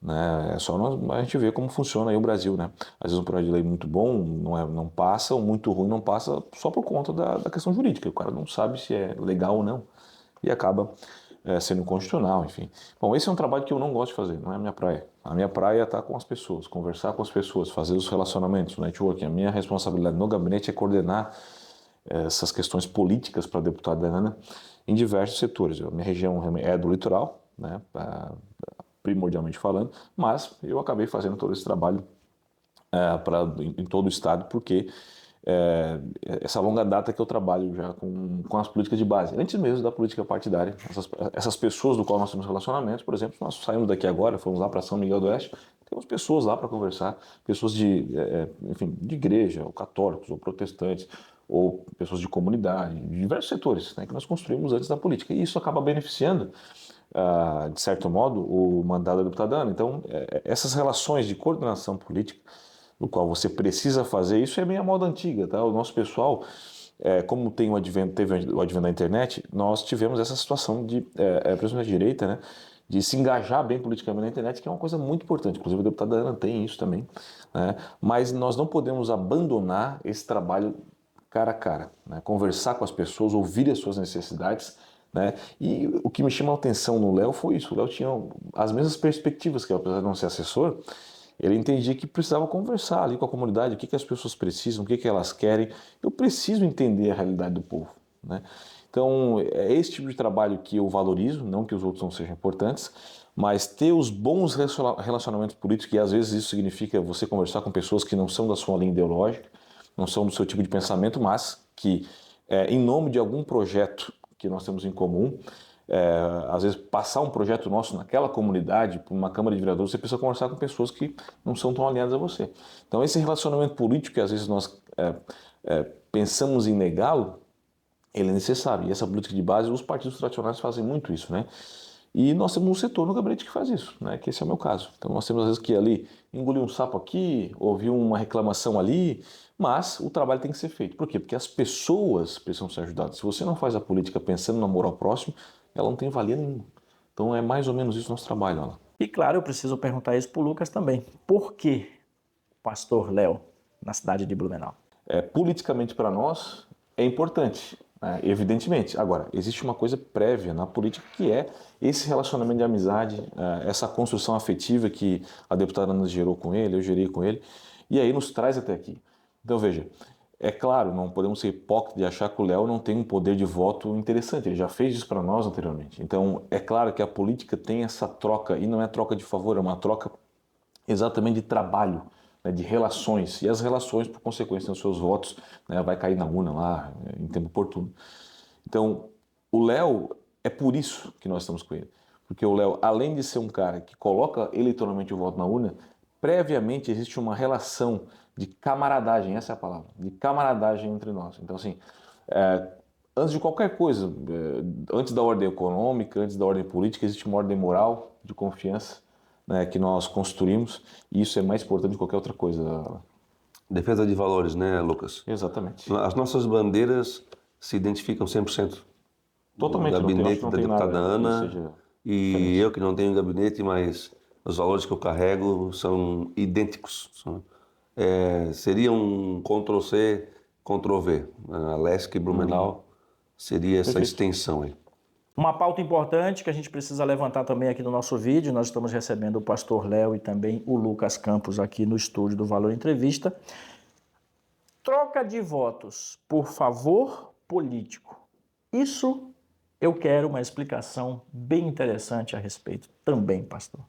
né? É só a gente ver como funciona aí o Brasil, né? Às vezes um projeto de lei muito bom não passa, ou muito ruim não passa só por conta da questão jurídica. O cara não sabe se é legal ou não e acaba sendo inconstitucional, enfim. Bom, esse é um trabalho que eu não gosto de fazer, não é a minha praia. A minha praia é estar com as pessoas, conversar com as pessoas, fazer os relacionamentos, o networking. A minha responsabilidade no gabinete é coordenar essas questões políticas para a deputada Ana em diversos setores. A minha região é do litoral, né, primordialmente falando, mas eu acabei fazendo todo esse trabalho em todo o estado, porque essa longa data que eu trabalho já com as políticas de base, antes mesmo da política partidária. Essas pessoas do qual nós temos relacionamentos, por exemplo, nós saímos daqui agora, fomos lá para São Miguel do Oeste, temos pessoas lá para conversar, pessoas enfim, de igreja, ou católicos, ou protestantes, ou pessoas de comunidade, de diversos setores, né, que nós construímos antes da política. E isso acaba beneficiando, de certo modo, o mandato da deputada Ana. Então, essas relações de coordenação política, no qual você precisa fazer isso, é meio a moda antiga, tá? O nosso pessoal, como teve o advento da internet, nós tivemos essa situação principalmente a direita, né, de se engajar bem politicamente na internet, que é uma coisa muito importante. Inclusive, a deputada Ana tem isso também, né? Mas nós não podemos abandonar esse trabalho cara a cara, né? Conversar com as pessoas, ouvir as suas necessidades, né? E o que me chamou a atenção no Léo foi isso. O Léo tinha as mesmas perspectivas que eu, apesar de não ser assessor, ele entendia que precisava conversar ali com a comunidade, o que as pessoas precisam, o que elas querem. Eu preciso entender a realidade do povo, né? Então, é esse tipo de trabalho que eu valorizo, não que os outros não sejam importantes, mas ter os bons relacionamentos políticos, e às vezes isso significa você conversar com pessoas que não são da sua linha ideológica, não são do seu tipo de pensamento, mas que, em nome de algum projeto que nós temos em comum, às vezes passar um projeto nosso naquela comunidade, por uma Câmara de Vereadores, você precisa conversar com pessoas que não são tão alinhadas a você. Então esse relacionamento político que às vezes nós pensamos em negá-lo, ele é necessário. E essa política de base, os partidos tradicionais fazem muito isso, né? E nós temos um setor no gabinete que faz isso, né? Que esse é o meu caso. Então nós temos às vezes que ali engolir um sapo aqui, ouvir uma reclamação ali, mas o trabalho tem que ser feito. Por quê? Porque as pessoas precisam ser ajudadas. Se você não faz a política pensando no amor ao próximo, ela não tem valia nenhuma. Então é mais ou menos isso o nosso trabalho, Ana. E claro, eu preciso perguntar isso para o Lucas também. Por que Pastor Léo na cidade de Blumenau? Politicamente para nós é importante, né? Evidentemente. Agora, existe uma coisa prévia na política que é esse relacionamento de amizade, essa construção afetiva que a deputada Ana gerou com ele, eu gerei com ele, e aí nos traz até aqui. Então veja, é claro, não podemos ser hipócritas de achar que o Léo não tem um poder de voto interessante, ele já fez isso para nós anteriormente. Então é claro que a política tem essa troca, e não é troca de favor, é uma troca exatamente de trabalho, né, de relações, e as relações, por consequência, dos seus votos, né, vai cair na urna lá em tempo oportuno. Então, o Léo, é por isso que nós estamos com ele, porque o Léo, além de ser um cara que coloca eleitoralmente o voto na urna, previamente existe uma relação de camaradagem, essa é a palavra, de camaradagem entre nós. Então, assim, antes de qualquer coisa, antes da ordem econômica, antes da ordem política, existe uma ordem moral de confiança, né, que nós construímos, e isso é mais importante que qualquer outra coisa. Defesa de valores, né, Lucas? Exatamente. As nossas bandeiras se identificam 100%. Totalmente. O gabinete da deputada Ana, e diferente. eu que não tenho gabinete, mas os valores que eu carrego são idênticos. Seria um Ctrl-C, Ctrl-V. A Lesc Blumenau seria essa Perfeito. extensão aí. Uma pauta importante que a gente precisa levantar também aqui no nosso vídeo, nós estamos recebendo o pastor Léo e também o Lucas Campos aqui no estúdio do Valor Entrevista. Troca de votos por favor político. Isso eu quero uma explicação bem interessante a respeito também, pastor.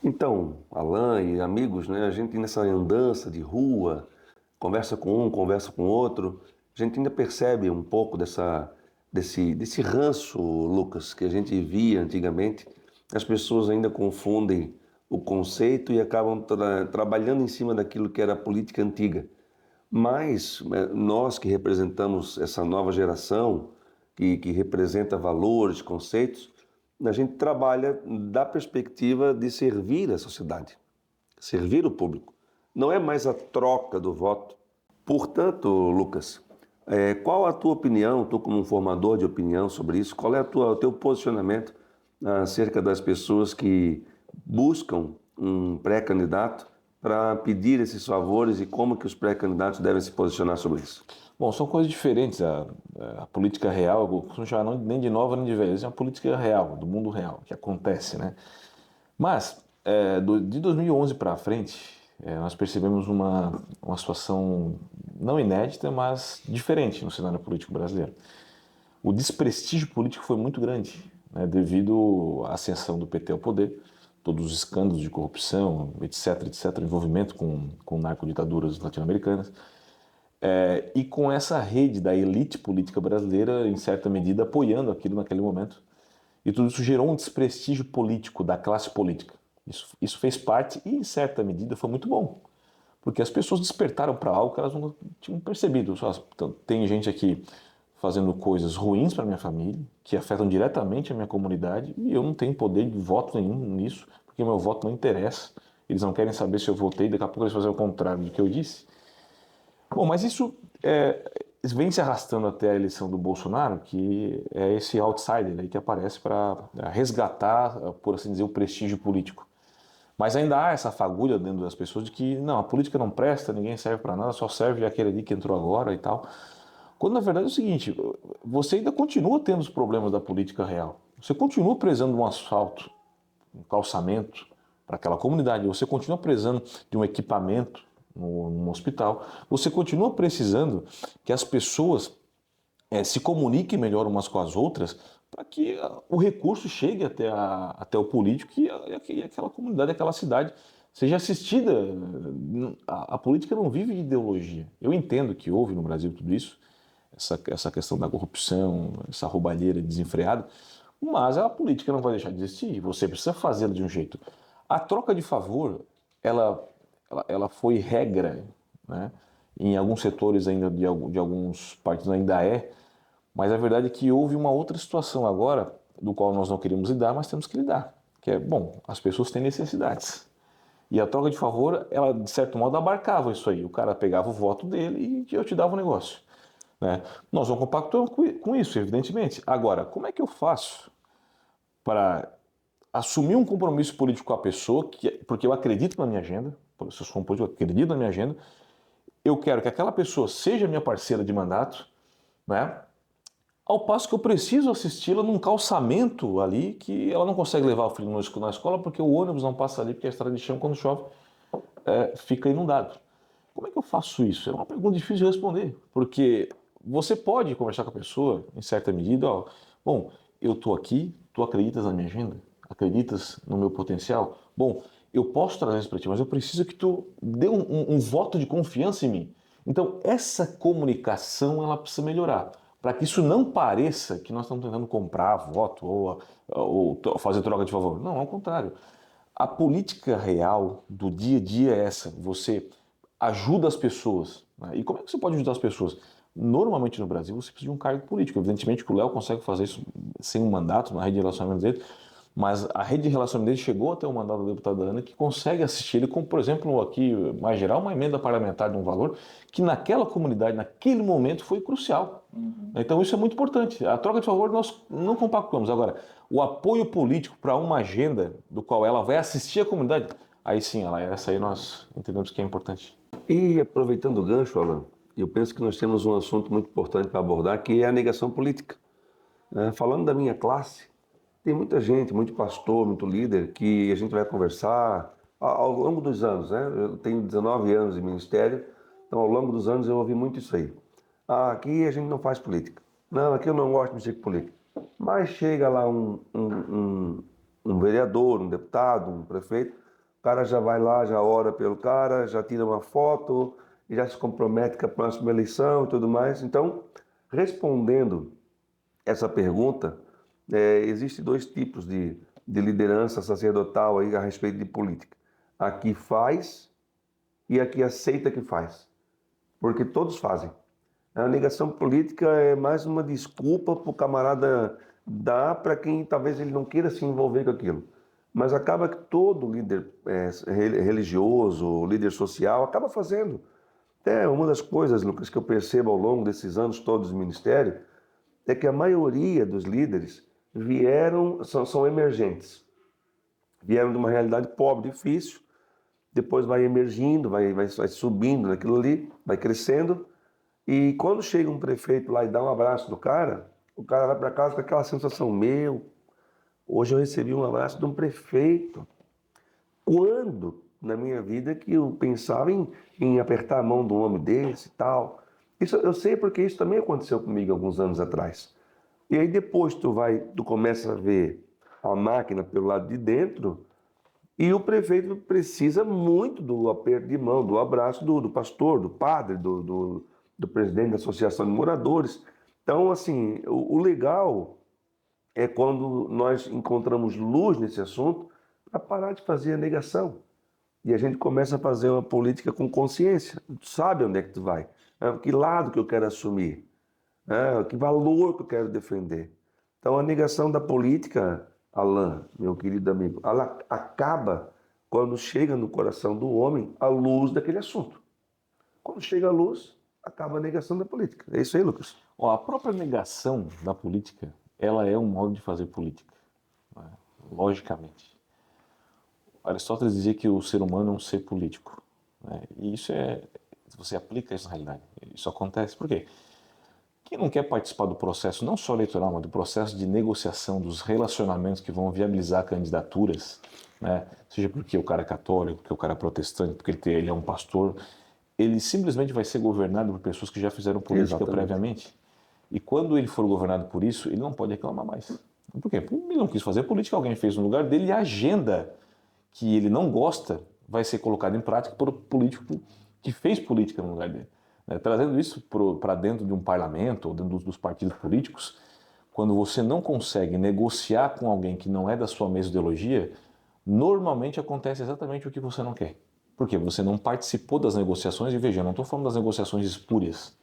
Então, Alain e amigos, né, a gente nessa andança de rua, conversa com um, conversa com outro, a gente ainda percebe um pouco desse ranço, Lucas, que a gente via antigamente. As pessoas ainda confundem o conceito e acabam trabalhando em cima daquilo que era a política antiga. Mas nós que representamos essa nova geração, que representa valores, conceitos, a gente trabalha da perspectiva de servir a sociedade, servir o público. Não é mais a troca do voto. Portanto, Lucas, qual a tua opinião, tu como um formador de opinião sobre isso, qual é o teu posicionamento acerca das pessoas que buscam um pré-candidato para pedir esses favores e como que os pré-candidatos devem se posicionar sobre isso? Bom, são coisas diferentes. A política real, eu costumo chamar nem de nova nem de velha, é uma política real, do mundo real, que acontece, né? Mas, de 2011 para frente, nós percebemos uma situação não inédita, mas diferente no cenário político brasileiro. O desprestígio político foi muito grande, né, devido à ascensão do PT ao poder, todos os escândalos de corrupção, etc., envolvimento com narcoditaduras latino-americanas, e com essa rede da elite política brasileira, em certa medida, apoiando aquilo naquele momento. E tudo isso gerou um desprestígio político da classe política. Isso fez parte e, em certa medida, foi muito bom. Porque as pessoas despertaram para algo que elas não tinham percebido. Tem gente aqui fazendo coisas ruins para minha família, que afetam diretamente a minha comunidade, e eu não tenho poder de voto nenhum nisso, porque meu voto não interessa. Eles não querem saber se eu votei, daqui a pouco eles fazem o contrário do que eu disse. Bom, mas isso vem se arrastando até a eleição do Bolsonaro, que é esse outsider aí que aparece para resgatar, por assim dizer, o prestígio político. Mas ainda há essa fagulha dentro das pessoas de que não, a política não presta, ninguém serve para nada, só serve aquele ali que entrou agora e tal. Quando na verdade é o seguinte, você ainda continua tendo os problemas da política real. Você continua prezando de um asfalto, um calçamento para aquela comunidade, você continua prezando de um equipamento num hospital, você continua precisando que as pessoas se comuniquem melhor umas com as outras para que o recurso chegue até o político e aquela comunidade, aquela cidade seja assistida. A política não vive de ideologia. Eu entendo que houve no Brasil tudo isso, essa questão da corrupção, essa roubalheira desenfreada, mas a política não vai deixar de existir, você precisa fazê-la de um jeito. A troca de favor, ela foi regra, né? Em alguns setores ainda de alguns partidos ainda mas a verdade é que houve uma outra situação agora, do qual nós não queríamos lidar, mas temos que lidar, que é, bom, as pessoas têm necessidades. E a troca de favor, ela de certo modo abarcava isso aí, o cara pegava o voto dele e eu te dava o negócio, né? Nós não compactuamos com isso, evidentemente. Agora, como é que eu faço para assumir um compromisso político com a pessoa, porque eu acredito na minha agenda, se eu sou um político, eu acredito na minha agenda, eu quero que aquela pessoa seja minha parceira de mandato, né? Ao passo que eu preciso assisti-la num calçamento ali que ela não consegue levar o filho na escola porque o ônibus não passa ali, porque a estrada de chão, quando chove, fica inundado. Como é que eu faço isso? É uma pergunta difícil de responder, porque você pode conversar com a pessoa, em certa medida, ó, bom, eu estou aqui, tu acreditas na minha agenda? Acreditas no meu potencial? Bom, eu posso trazer isso para ti, mas eu preciso que tu dê um voto de confiança em mim. Então, essa comunicação, ela precisa melhorar, para que isso não pareça que nós estamos tentando comprar voto ou fazer troca de favor. Não, ao contrário. A política real do dia a dia é essa. Você ajuda as pessoas. Né? E como é que você pode ajudar as pessoas? Normalmente no Brasil você precisa de um cargo político. Evidentemente que o Léo consegue fazer isso sem um mandato na rede de relacionamento dele, mas a rede de relacionamento dele chegou até o mandato da deputada Ana, que consegue assistir ele, como por exemplo aqui, mais geral, uma emenda parlamentar de um valor que naquela comunidade, naquele momento, foi crucial. Então isso é muito importante. A troca de favor nós não compactuamos. Agora, o apoio político para uma agenda do qual ela vai assistir a comunidade, aí sim, essa aí nós entendemos que é importante. E aproveitando o gancho, Alan, eu penso que nós temos um assunto muito importante para abordar, que é a negação política. Falando da minha classe, tem muita gente, muito pastor, muito líder, que a gente vai conversar ao longo dos anos, né? Eu tenho 19 anos de ministério, então ao longo dos anos eu ouvi muito isso aí. Aqui a gente não faz política. Não, aqui eu não gosto de mexer com política. Mas chega lá um vereador, um deputado, um prefeito, o cara já vai lá, já ora pelo cara, já tira uma foto, e já se compromete com a próxima eleição e tudo mais. Então, respondendo essa pergunta, existem dois tipos de liderança sacerdotal aí a respeito de política. A que faz e a que aceita que faz. Porque todos fazem. A negação política é mais uma desculpa para o camarada dar para quem talvez ele não queira se envolver com aquilo. Mas acaba que todo líder religioso, líder social, acaba fazendo. Uma das coisas, Lucas, que eu percebo ao longo desses anos todos do ministério, é que a maioria dos líderes são emergentes. Vieram de uma realidade pobre, difícil, depois vai emergindo, vai subindo naquilo ali, vai crescendo, e quando chega um prefeito lá e dá um abraço do cara, o cara vai para casa com aquela sensação, hoje eu recebi um abraço de um prefeito. Quando, na minha vida, que eu pensava em apertar a mão de um homem desse e tal? Isso eu sei porque isso também aconteceu comigo alguns anos atrás. E aí depois tu começa a ver a máquina pelo lado de dentro e o prefeito precisa muito do aperto de mão, do abraço do pastor, do padre, do presidente da associação de moradores. Então, assim, o legal é quando nós encontramos luz nesse assunto para parar de fazer a negação. E a gente começa a fazer uma política com consciência. Tu sabe onde é que tu vai, que lado que eu quero assumir, que valor que eu quero defender. Então a negação da política, Alan, meu querido amigo, ela acaba quando chega no coração do homem a luz daquele assunto. Quando chega a luz, acaba a negação da política. É isso aí, Lucas? A própria negação da política, ela é um modo de fazer política, né? Logicamente. Aristóteles dizia que o ser humano é um ser político, né? E isso você aplica isso na realidade, isso acontece. Por quê? Quem não quer participar do processo, não só eleitoral, mas do processo de negociação, dos relacionamentos que vão viabilizar candidaturas, né? Seja porque o cara é católico, porque o cara é protestante, porque ele é um pastor, ele simplesmente vai ser governado por pessoas que já fizeram política previamente. E quando ele for governado por isso, ele não pode reclamar mais. Por quê? Porque ele não quis fazer política, alguém fez no lugar dele, e a agenda que ele não gosta vai ser colocada em prática por um político que fez política no lugar dele. Trazendo isso para dentro de um parlamento ou dentro dos partidos políticos, quando você não consegue negociar com alguém que não é da sua mesma ideologia, normalmente acontece exatamente o que você não quer. Por quê? Você não participou das negociações, e veja, eu não estou falando das negociações espúrias,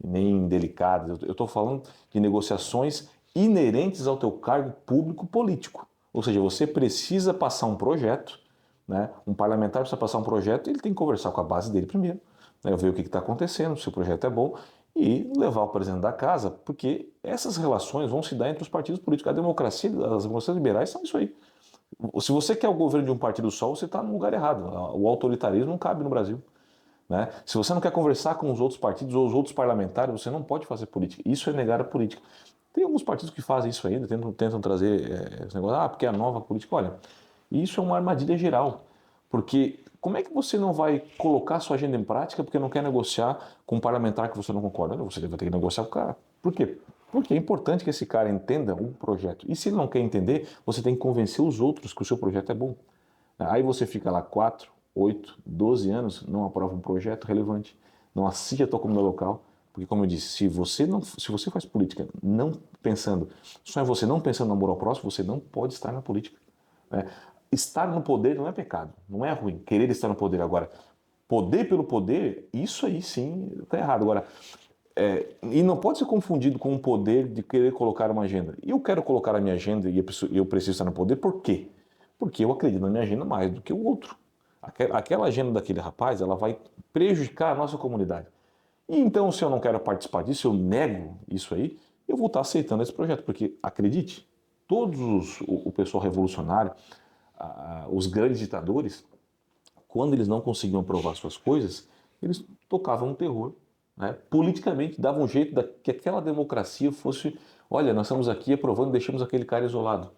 nem delicadas, eu estou falando de negociações inerentes ao teu cargo público político. Ou seja, você precisa passar um projeto, né? Um parlamentar precisa passar um projeto e ele tem que conversar com a base dele primeiro, né? Ver o que está acontecendo, se o projeto é bom, e levar o presidente da casa, porque essas relações vão se dar entre os partidos políticos. A democracia, as democracias liberais são isso aí. Se você quer o governo de um partido só, você está no lugar errado. O autoritarismo não cabe no Brasil. Né? Se você não quer conversar com os outros partidos ou os outros parlamentares, você não pode fazer política. Isso é negar a política. Tem alguns partidos que fazem isso ainda, tentam trazer esse negócio, porque é a nova política. Olha, isso é uma armadilha geral. Porque como é que você não vai colocar sua agenda em prática porque não quer negociar com um parlamentar que você não concorda? Você vai ter que negociar com o cara. Por quê? Porque é importante que esse cara entenda um projeto. E se ele não quer entender, você tem que convencer os outros que o seu projeto é bom. Aí você fica lá 4, 8, 12 anos, não aprova um projeto relevante, não assiste a tua comunidade local, porque como eu disse, se você faz política não pensando, só em você, não pensando no amor ao próximo, você não pode estar na política. Né? Estar no poder não é pecado, não é ruim, querer estar no poder. Agora, poder pelo poder, isso aí sim está errado. Agora, e não pode ser confundido com o poder de querer colocar uma agenda. Eu quero colocar a minha agenda e eu preciso estar no poder, por quê? Porque eu acredito na minha agenda mais do que o outro. Aquela agenda daquele rapaz, ela vai prejudicar a nossa comunidade. E então, se eu não quero participar disso, eu nego isso aí, eu vou estar aceitando esse projeto, porque, acredite, o pessoal revolucionário, os grandes ditadores, quando eles não conseguiam aprovar suas coisas, eles tocavam um terror. Né? Politicamente, davam um jeito que aquela democracia fosse, olha, nós estamos aqui aprovando e deixamos aquele cara isolado.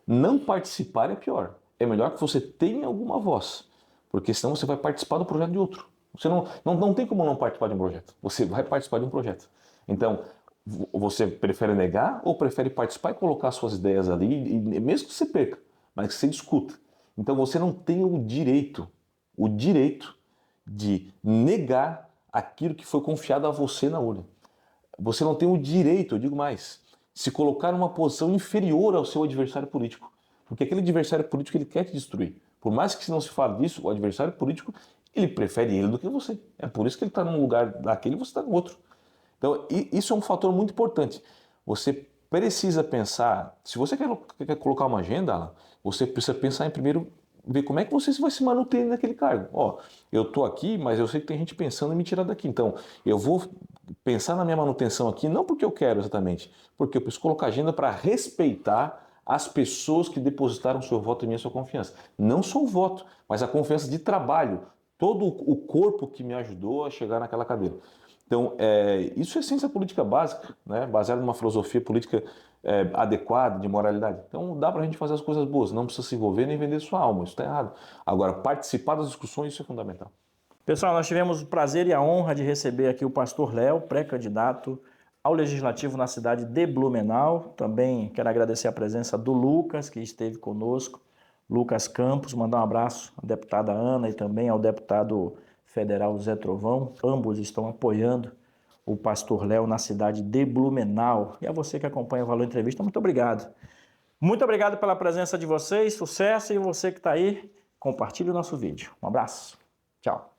Não participar é pior. É melhor que você tenha alguma voz, porque senão você vai participar do projeto de outro. Você não tem como não participar de um projeto. Você vai participar de um projeto. Então, você prefere negar ou prefere participar e colocar suas ideias ali, e mesmo que você perca, mas que você discuta. Então, você não tem o direito de negar aquilo que foi confiado a você na urna. Você não tem o direito, eu digo mais, se colocar numa posição inferior ao seu adversário político. Porque aquele adversário político, ele quer te destruir. Por mais que não se fale disso, o adversário político, ele prefere ele do que você. É por isso que ele está num lugar daquele e você está no outro. Então, isso é um fator muito importante. Você precisa pensar, se você quer colocar uma agenda, Alan, você precisa pensar em primeiro ver como é que você vai se manter naquele cargo. Ó, eu estou aqui, mas eu sei que tem gente pensando em me tirar daqui. Então, eu vou pensar na minha manutenção aqui, não porque eu quero exatamente, porque eu preciso colocar agenda para respeitar as pessoas que depositaram seu voto em mim, a sua confiança. Não só o voto, mas a confiança de trabalho, todo o corpo que me ajudou a chegar naquela cadeira. Então, isso é ciência política básica, né? Baseada numa filosofia política adequada, de moralidade. Então, dá para a gente fazer as coisas boas, não precisa se envolver nem vender sua alma, isso está errado. Agora, participar das discussões, isso é fundamental. Pessoal, nós tivemos o prazer e a honra de receber aqui o pastor Léo, pré-candidato ao Legislativo na cidade de Blumenau. Também quero agradecer a presença do Lucas, que esteve conosco, Lucas Campos, mandar um abraço à deputada Ana e também ao deputado federal Zé Trovão. Ambos estão apoiando o pastor Léo na cidade de Blumenau. E a você que acompanha o Valor Entrevista, muito obrigado. Muito obrigado pela presença de vocês, sucesso, e você que está aí, compartilhe o nosso vídeo. Um abraço, tchau.